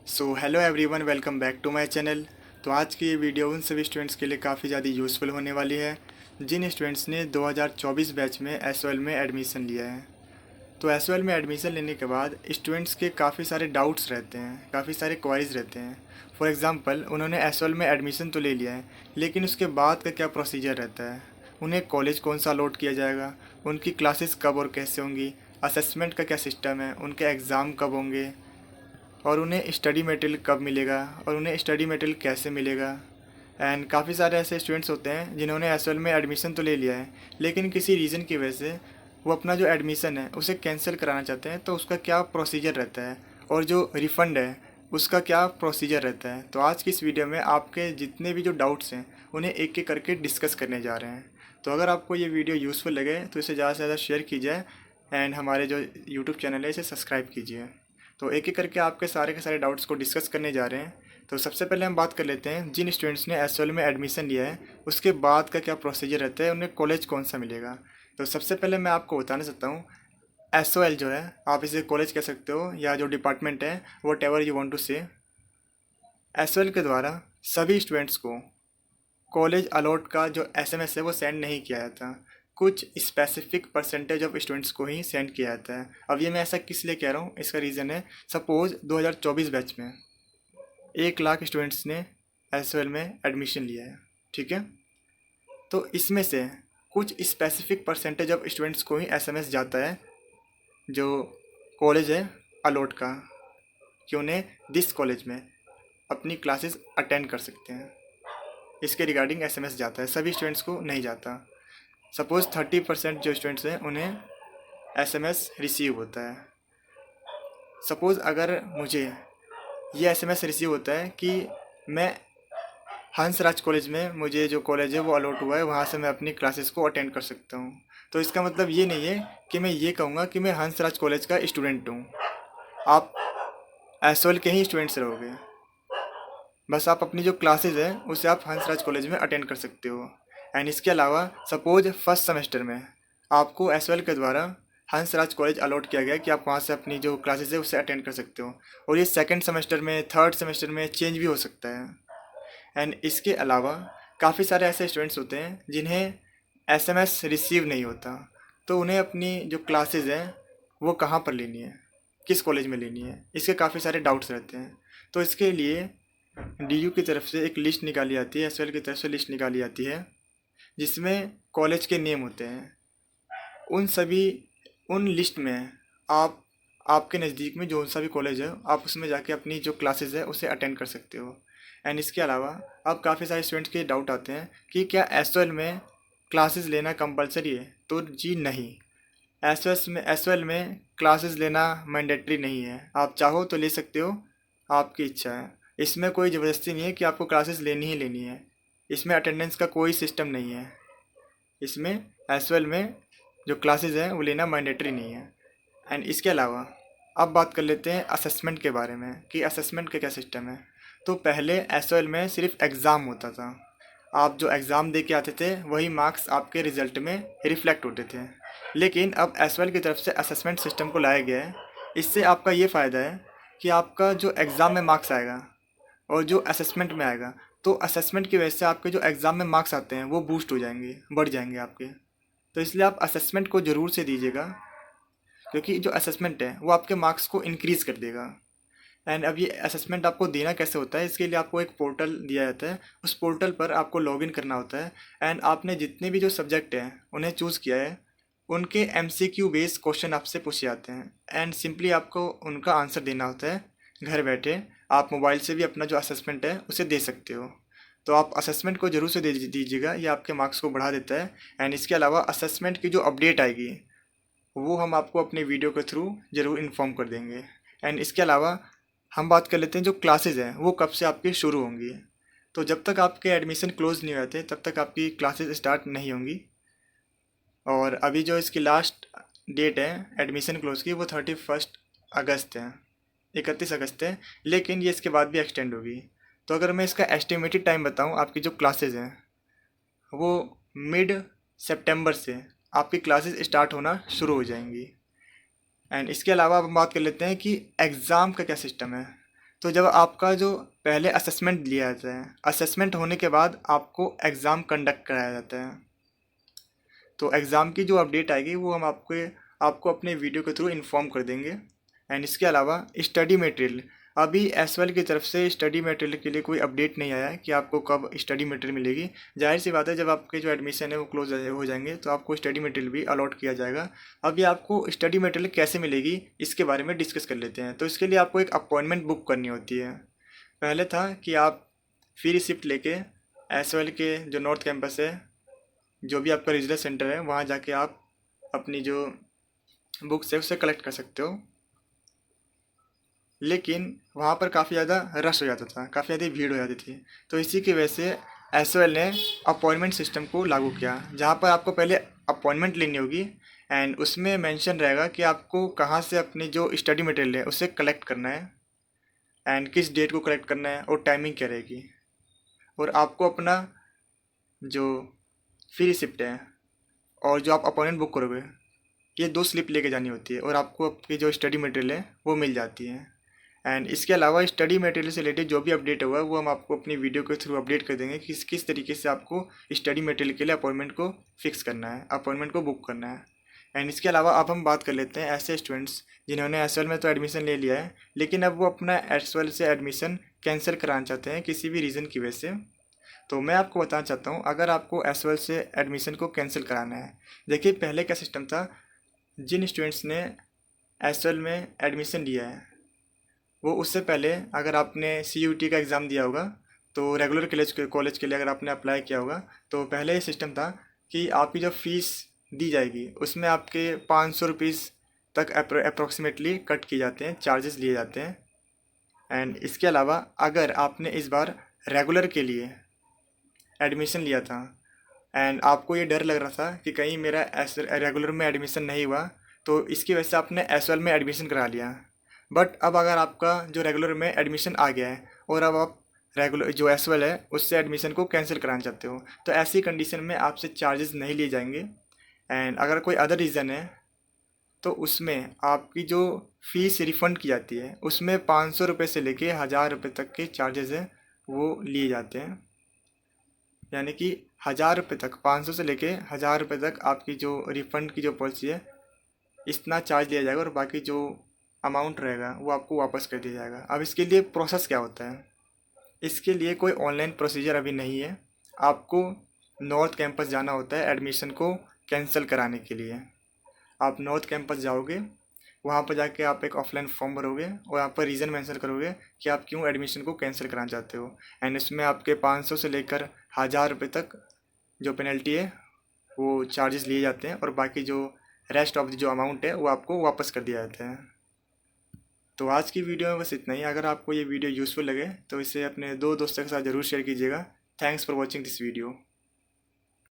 So hello everyone, welcome back to my channel. तो आज की ये वीडियो उन सभी स्टूडेंट्स के लिए काफ़ी ज़्यादा यूज़फुल होने वाली है जिन स्टूडेंट्स ने 2024 बैच में एसओएल में एडमिशन लिया है। तो एसओएल में एडमिशन लेने के बाद स्टूडेंट्स के काफ़ी सारे डाउट्स रहते हैं, काफ़ी सारे क्वारीज रहते हैं। फॉर एग्ज़ाम्पल, उन्होंने एसओएल में एडमिशन तो ले लिया है, लेकिन उसके बाद का क्या प्रोसीजर रहता है, उन्हें कॉलेज कौन सा अलॉट किया जाएगा, उनकी क्लासेस कब और कैसे होंगी, असेसमेंट का क्या सिस्टम है, उनके एग्ज़ाम कब होंगे, और उन्हें स्टडी मटेरियल कब मिलेगा और उन्हें स्टडी मटेरियल कैसे मिलेगा। एंड काफ़ी सारे ऐसे स्टूडेंट्स होते हैं जिन्होंने एसएल में एडमिशन तो ले लिया है, लेकिन किसी रीज़न की वजह से वो अपना जो एडमिशन है उसे कैंसिल कराना चाहते हैं। तो उसका क्या प्रोसीजर रहता है और जो रिफ़ंड है उसका क्या प्रोसीजर रहता है। तो आज की इस वीडियो में आपके जितने भी जो डाउट्स हैं उन्हें एक एक करके डिस्कस करने जा रहे हैं। तो अगर आपको ये वीडियो यूज़फुल लगे तो इसे ज़्यादा से ज़्यादा शेयर कीजिए एंड हमारे जो यूट्यूब चैनल है इसे सब्सक्राइब कीजिए। तो एक एक करके आपके सारे के सारे डाउट्स को डिस्कस करने जा रहे हैं। तो सबसे पहले हम बात कर लेते हैं जिन स्टूडेंट्स ने एसओएल में एडमिशन लिया है उसके बाद का क्या प्रोसीजर रहता है, उन्हें कॉलेज कौन सा मिलेगा। तो सबसे पहले मैं आपको बताना चाहता हूँ, एसओएल जो है आप इसे कॉलेज कह सकते हो या जो डिपार्टमेंट है whatever you want to say, SOL के द्वारा सभी स्टूडेंट्स को कॉलेज अलॉट का जो एसएमएस है वो सेंड नहीं किया जाता। कुछ स्पेसिफिक परसेंटेज ऑफ स्टूडेंट्स को ही सेंड किया जाता है। अब ये मैं ऐसा किस लिए कह रहा हूँ, इसका रीज़न है, सपोज़ 2024 बैच में 1 लाख स्टूडेंट्स ने एसओएल में एडमिशन लिया है, ठीक है। तो इसमें से कुछ स्पेसिफिक परसेंटेज ऑफ स्टूडेंट्स को ही एसएमएस जाता है जो कॉलेज है अलॉट का, कि उन्हें दिस कॉलेज में अपनी क्लासेस अटेंड कर सकते हैं। इसके रिगार्डिंग एसएमएस जाता है, सभी स्टूडेंट्स को नहीं जाता। सपोज़ 30% जो स्टूडेंट्स हैं उन्हें एसएमएस रिसीव होता है। सपोज़ अगर मुझे ये एसएमएस रिसीव होता है कि मैं हंसराज कॉलेज में, मुझे जो कॉलेज है वो अलॉट हुआ है, वहाँ से मैं अपनी क्लासेस को अटेंड कर सकता हूँ। तो इसका मतलब ये नहीं है कि मैं ये कहूँगा कि मैं हंसराज कॉलेज का स्टूडेंट हूँ। आप एसओएल के ही स्टूडेंट्स रहोगे, बस आप अपनी जो क्लासेस है उसे आप हंसराज कॉलेज में अटेंड कर सकते हो। एंड इसके अलावा सपोज फर्स्ट सेमेस्टर में आपको एसओएल के द्वारा हंसराज कॉलेज अलॉट किया गया कि आप वहाँ से अपनी जो क्लासेस है उसे अटेंड कर सकते हो, और ये सेकंड सेमेस्टर में, थर्ड सेमेस्टर में चेंज भी हो सकता है। एंड इसके अलावा काफ़ी सारे ऐसे स्टूडेंट्स होते हैं जिन्हें एसएमएस रिसीव नहीं होता, तो उन्हें अपनी जो क्लासेस हैं वो कहाँ पर लेनी है, किस कॉलेज में लेनी है, इसके काफ़ी सारे डाउट्स रहते हैं। तो इसके लिए डीयू की तरफ से एक लिस्ट निकाली आती है, एसएल की तरफ से लिस्ट निकाली जाती है जिसमें कॉलेज के नेम होते हैं। उन सभी उन लिस्ट में आप आपके नज़दीक में जो सा भी कॉलेज है आप उसमें जाके अपनी जो क्लासेस है उसे अटेंड कर सकते हो। एंड इसके अलावा अब काफ़ी सारे स्टूडेंट्स के डाउट आते हैं कि क्या एसओएल में क्लासेस लेना कंपलसरी है। तो जी नहीं, एसओएल में क्लासेस लेना मैंडेटरी नहीं है, आप चाहो तो ले सकते हो, आपकी इच्छा है। इसमें कोई ज़बरदस्ती नहीं है कि आपको क्लासेस लेनी ही लेनी है, इसमें अटेंडेंस का कोई सिस्टम नहीं है। इसमें एसओएल में जो क्लासेस हैं वो लेना मैंडेटरी नहीं है। एंड इसके अलावा अब बात कर लेते हैं असेसमेंट के बारे में कि असेसमेंट का क्या सिस्टम है। तो पहले एसओएल में सिर्फ एग्ज़ाम होता था, आप जो एग्ज़ाम दे के आते थे वही मार्क्स आपके रिज़ल्ट में रिफ्लेक्ट होते थे। लेकिन अब एसओएल की तरफ से असेसमेंट सिस्टम को लाया गया है। इससे आपका ये फ़ायदा है कि आपका जो एग्ज़ाम में मार्क्स आएगा और जो असेसमेंट में आएगा, तो असेसमेंट की वजह से आपके जो एग्ज़ाम में मार्क्स आते हैं वो बूस्ट हो जाएंगे, बढ़ जाएंगे आपके। तो इसलिए आप असेसमेंट को ज़रूर से दीजिएगा, क्योंकि जो असेसमेंट है वो आपके मार्क्स को इंक्रीज़ कर देगा। एंड अब ये असेसमेंट आपको देना कैसे होता है, इसके लिए आपको एक पोर्टल दिया जाता है, उस पोर्टल पर आपको लॉगिन करना होता है। एंड आपने जितने भी जो सब्जेक्ट हैं उन्हें चूज़ किया है उनके एमसीक्यू बेस्ड क्वेश्चन आपसे पूछे जाते हैं, एंड सिंपली आपको उनका आंसर देना होता है घर बैठे। आप मोबाइल से भी अपना जो असेसमेंट है उसे दे सकते हो। तो आप असेसमेंट को ज़रूर से दे दीजिएगा, ये आपके मार्क्स को बढ़ा देता है। एंड इसके अलावा असेसमेंट की जो अपडेट आएगी वो हम आपको अपने वीडियो के थ्रू ज़रूर इन्फॉर्म कर देंगे। एंड इसके अलावा हम बात कर लेते हैं जो क्लासेस हैं वो कब से आपकी शुरू होंगी। तो जब तक आपके एडमिशन क्लोज नहीं होते तब तक आपकी क्लासेस स्टार्ट नहीं होंगी। और अभी जो इसकी लास्ट डेट है एडमिशन क्लोज की वो 31 अगस्त है, 31 अगस्त है, लेकिन ये इसके बाद भी एक्सटेंड होगी। तो अगर मैं इसका एस्टिमेटेड टाइम बताऊँ, आपकी जो क्लासेस हैं वो मिड सितंबर से आपकी क्लासेस स्टार्ट होना शुरू हो जाएंगी। एंड इसके अलावा अब हम बात कर लेते हैं कि एग्ज़ाम का क्या सिस्टम है। तो जब आपका जो पहले असेसमेंट लिया जाता है, असेसमेंट होने के बाद आपको एग्ज़ाम कंडक्ट कराया जाता है। तो एग्ज़ाम की जो अपडेट आएगी वो हम आपको अपने वीडियो के थ्रू इन्फॉर्म कर देंगे। एंड इसके अलावा स्टडी मटेरियल, अभी एसवाल की तरफ से स्टडी मटेरियल के लिए कोई अपडेट नहीं आया है कि आपको कब स्टडी मटेरियल मिलेगी। जाहिर सी बात है, जब आपके जो एडमिशन है वो क्लोज हो जाएंगे तो आपको स्टडी मटेरियल भी अलॉट किया जाएगा। अभी आपको स्टडी मटेरियल कैसे मिलेगी इसके बारे में डिस्कस कर लेते हैं। तो इसके लिए आपको एक अपॉइंटमेंट बुक करनी होती है। पहले था कि आप फ्री रिसिप्ट लेके एसवाल के जो नॉर्थ कैंपस है, जो भी आपका रीजनल सेंटर है, वहाँ जाके आप अपनी जो बुक्स है उससे कलेक्ट कर सकते हो। लेकिन वहाँ पर काफ़ी ज़्यादा रश हो जाता था, काफ़ी ज़्यादा भीड़ हो जाती थी। तो इसी की वजह से एसओएल ने अपॉइंटमेंट सिस्टम को लागू किया, जहाँ पर आपको पहले अपॉइंटमेंट लेनी होगी एंड उसमें मेंशन रहेगा कि आपको कहाँ से अपनी जो स्टडी मटेरियल है उसे कलेक्ट करना है एंड किस डेट को कलेक्ट करना है और टाइमिंग क्या रहेगी। और आपको अपना जो फ्री रिसिप्ट है और जो आप अपॉइंटमेंट बुक करोगे, ये 2 स्लिप लेके जानी होती है और आपको आपकी जो स्टडी मटेरियल है वो मिल जाती है। एंड इसके अलावा स्टडी मटेरियल से रिलेटेड जो भी अपडेट होगा वो हम आपको अपनी वीडियो के थ्रू अपडेट कर देंगे कि किस तरीके से आपको स्टडी मटेरियल के लिए अपॉइंटमेंट को फिक्स करना है, अपॉइंटमेंट को बुक करना है। एंड इसके अलावा अब हम बात कर लेते हैं ऐसे स्टूडेंट्स जिन्होंने एसएल में तो एडमिशन ले लिया है, लेकिन अब वो अपना एसएल से एडमिशन कैंसिल कराना चाहते हैं किसी भी रीज़न की वजह से। तो मैं आपको बताना चाहता हूँ, अगर आपको एसएल से एडमिशन को कैंसिल कराना है, देखिए पहले क्या सिस्टम था। जिन स्टूडेंट्स ने एसएल में एडमिशन लिया है वो उससे पहले अगर आपने सीयूटी का एग्ज़ाम दिया होगा, तो रेगुलर कॉलेज के लिए अगर आपने अप्लाई किया होगा, तो पहले ये सिस्टम था कि आपकी जो फीस दी जाएगी उसमें आपके 500 रुपीज़ तक अप्रोक्सीमेटली कट किए जाते हैं, चार्जेस लिए जाते हैं। एंड इसके अलावा अगर आपने इस बार रेगुलर के लिए एडमिशन लिया था एंड आपको ये डर लग रहा था कि कहीं मेरा रेगुलर में एडमिशन नहीं हुआ, तो इसकी वजह से आपने एसएल में एडमिशन करा लिया। बट अब अगर आपका जो रेगुलर में एडमिशन आ गया है और अब आप रेगुलर जो एसएल है उससे एडमिशन को कैंसिल कराना चाहते हो, तो ऐसी कंडीशन में आपसे चार्जेस नहीं लिए जाएंगे। एंड अगर कोई अदर रीज़न है तो उसमें आपकी जो फ़ीस रिफ़ंड की जाती है उसमें 500 रुपये से लेके 1000 रुपये तक के चार्जेस हैं वो लिए जाते हैं। यानी कि 1000 रुपये तक, 500 से लेके 1000 रुपये तक आपकी जो रिफ़ंड की जो पॉलिसी है, इतना चार्ज लिया जाएगा और बाकी जो अमाउंट रहेगा वो आपको वापस कर दिया जाएगा। अब इसके लिए प्रोसेस क्या होता है, इसके लिए कोई ऑनलाइन प्रोसीजर अभी नहीं है। आपको नॉर्थ कैंपस जाना होता है एडमिशन को कैंसिल कराने के लिए। आप नॉर्थ कैंपस जाओगे, वहाँ पर जाके आप एक ऑफलाइन फॉर्म भरोगे और यहाँ पर रीज़न मेंशन करोगे कि आप क्यों एडमिशन को कैंसिल कराना चाहते हो। एंड इसमें आपके 500 से लेकर 1000 रुपये तक जो पेनल्टी है वो चार्जेस लिए जाते हैं और बाकी जो रेस्ट ऑफ जो अमाउंट है वो आपको वापस कर दिया जाता है। तो आज की वीडियो में बस इतना ही। अगर आपको ये वीडियो यूज़फुल लगे तो इसे अपने 2 दोस्तों के साथ ज़रूर शेयर कीजिएगा। Thanks for watching this video.